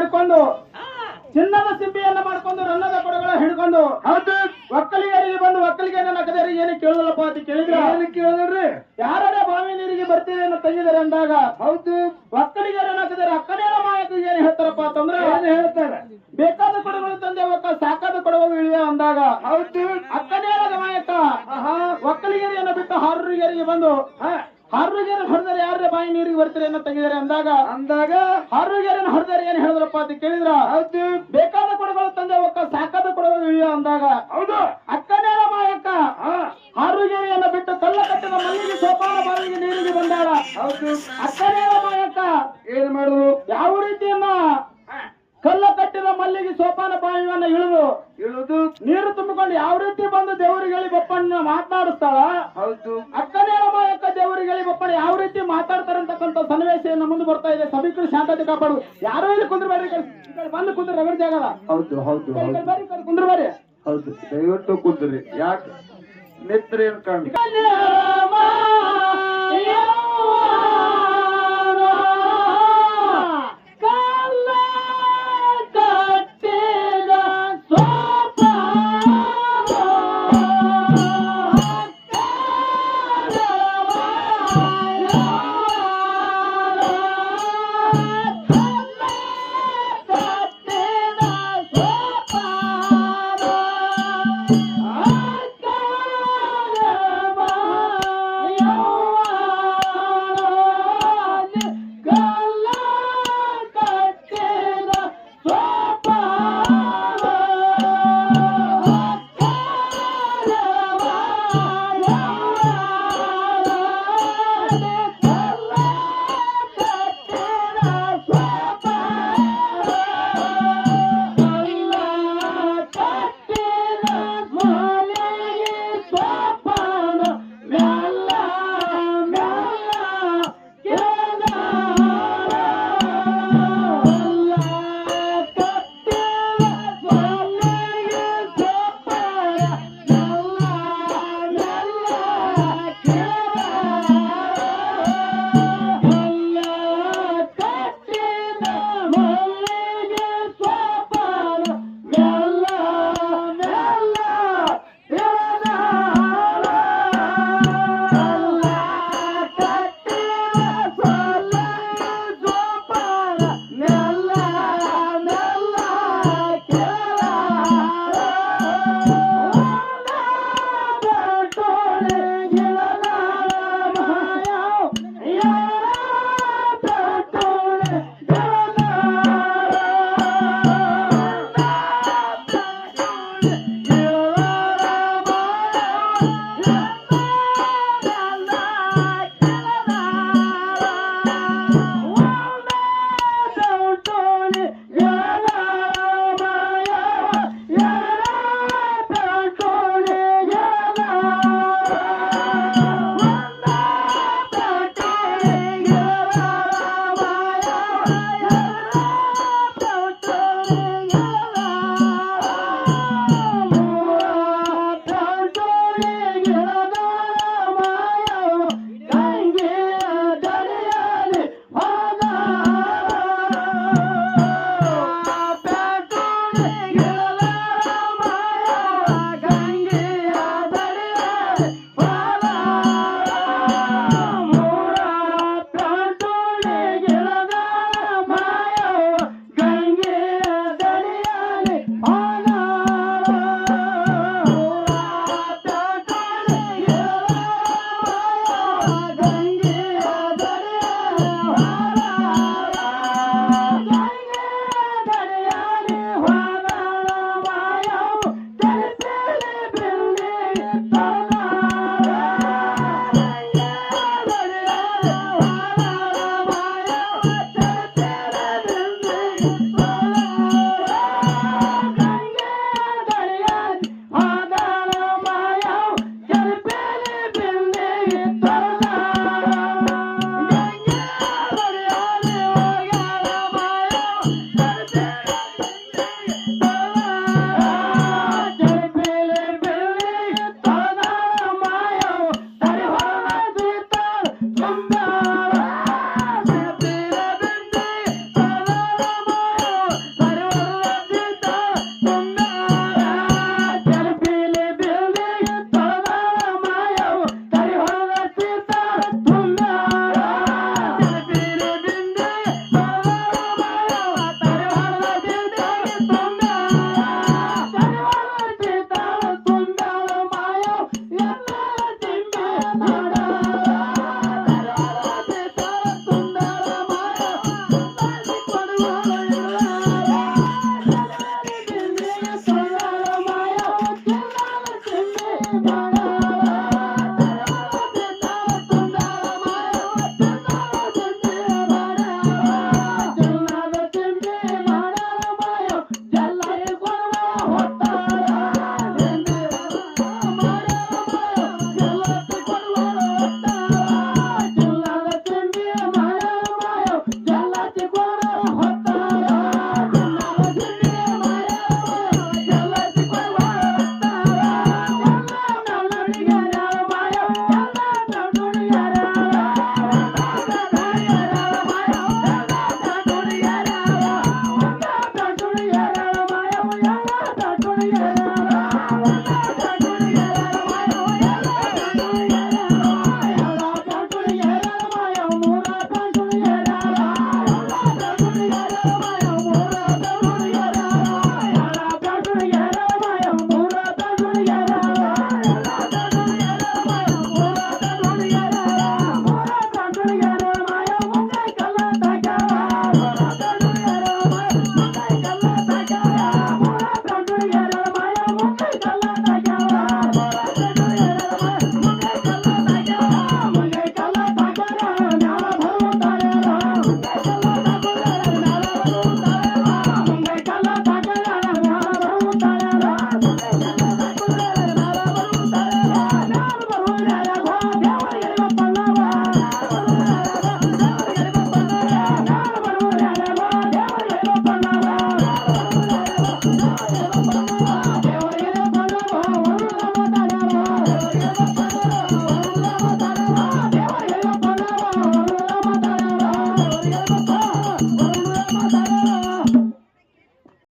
ಮಾಡಿಕೊಂಡು ಚಿನ್ನದ ಸಿಂಬಿಯನ್ನ ಮಾಡ್ಕೊಂಡು ರನ್ನದ ಕೊಡಗಳ ಹಿಡ್ಕೊಂಡು ಹೌದು ಒಕ್ಕಲಿಗರಿಗೆ ಬಂದು ಒಕ್ಕಲಿಗೆ ನಕ್ಕದರಿಗೆ ಏನು ಕೇಳಿದಲ್ಲಪ್ಪ ಅಂತ ಕೇಳಿದ್ರೆ ಏನು ಕೇಳಿದ್ರಿ ಯಾರೇ ಬಾವಿ ನೀರಿಗೆ ಬರ್ತೀವಿ ಅನ್ನೋ ತಂಗಿದ್ದಾರೆ ಅಂದಾಗ ಹೌದು ಒಕ್ಕಲಿಗರ ನಕ್ಕದರೆ ಅಕ್ಕನೇನ ಮಾಯಕ ಏನ್ ಹೇಳ್ತಾರಪ್ಪ ಅಂತಂದ್ರೆ ಏನು ಹೇಳ್ತಾರೆ ಬೇಕಾದ ಕೊಡಗಳು ತಂದೆ ಒಕ್ಕ ಸಾಕಾದ ಕೊಡಗಳು ಇಳಿಯ ಅಂದಾಗ ಹೌದು ಅಕ್ಕನೇಳದ ಮಾಯಕ ಒಕ್ಕಲಿಗರಿಯನ್ನು ಬಿಟ್ಟು ಹಾರೂರಿಗರಿಗೆ ಬಂದು ಹಾರೂರಿಗೆರೆ ಹೊಡೆದರೆ ಯಾರೇ ಬಾಯಿ ನೀರಿಗೆ ಬರ್ತೀರಿ ಅನ್ನೋ ತೆಗಿದಾರೆ ಅಂದಾಗ ಹಾರೂರಿಗೆರೆ ಹೊಡೆದರೆ ಏನ್ ಹೇಳಿದ್ರಪ್ಪ ಅಂತ ಕೇಳಿದ್ರ ಹೌದು ಬೇಕಾದ ಕೊಡಗಳು ತಂದೆ ಒಕ್ಕ ಸಾಕಾದ ಕೊಡಗಳು ಇಳಿಯ ಅಂದಾಗ ಹೌದು ಅಕ್ಕನೇಳ ಮಾಯಕ ಹಾರೂರಿಗೆರೆಯನ್ನು ಬಿಟ್ಟು ಕಲ್ಲ ಕಟ್ಟಿದ ಮಲ್ಲಿಗೆ ಸೋಪಾನ ಬಾವಿಗೆ ನೀರಿಗೆ ಬಂದಾಳ ಹೌದು ಅಕ್ಕನೇಳ ಮಾಯಕ ಏನ್ ಮಾಡುದು ಯಾವ ರೀತಿಯನ್ನ ಕಲ್ಲ ಕಟ್ಟಿದ ಮಲ್ಲಿಗೆ ಸೋಪಾನ ಬಾವಿಯನ್ನ ಇಳುದು ನೀರು ತುಂಬಿಕೊಂಡು ಯಾವ ರೀತಿ ಬಂದು ದೇವರಿಗಳಿ ಬಪ್ಪಣ್ಣ ಮಾತನಾಡಿಸ್ತಾಳ ಹೌದು ಅಕ್ಕನೇಳ ಮಾಯಕ್ಕ ದೇವರಿಗಳಿ ಬಪ್ಪಣ್ಣ ಯಾವ ರೀತಿ ಮಾತಾಡ್ತಾರಂತಕ್ಕಂಥ ಸನ್ನಿವೇಶವನ್ನು ಮುಂದೆ ಬರ್ತಾ ಇದೆ ಸಭಿಕರು ಶಾಂತತೆ ಕಾಪಾಡು ಯಾರೋ ಇಲ್ಲಿ ಕುಂದ್ರಬೇಡಿ ಬಂದು ಕುಂದ್ರ ರಗಡ ಜಾಗದ ಹೌದು ಹೌದು ಹೌದು ಬರ್ರಿ ಕುಂದ್ರಬೇಡಿ ಹೌದು ದಯವಿಟ್ಟು ಕೂತ್ರಿ ಯಾಕೆ ನಿತ್ರ ಏನ್ ಕಾಣ್ ಕಲ್ಯಾಣ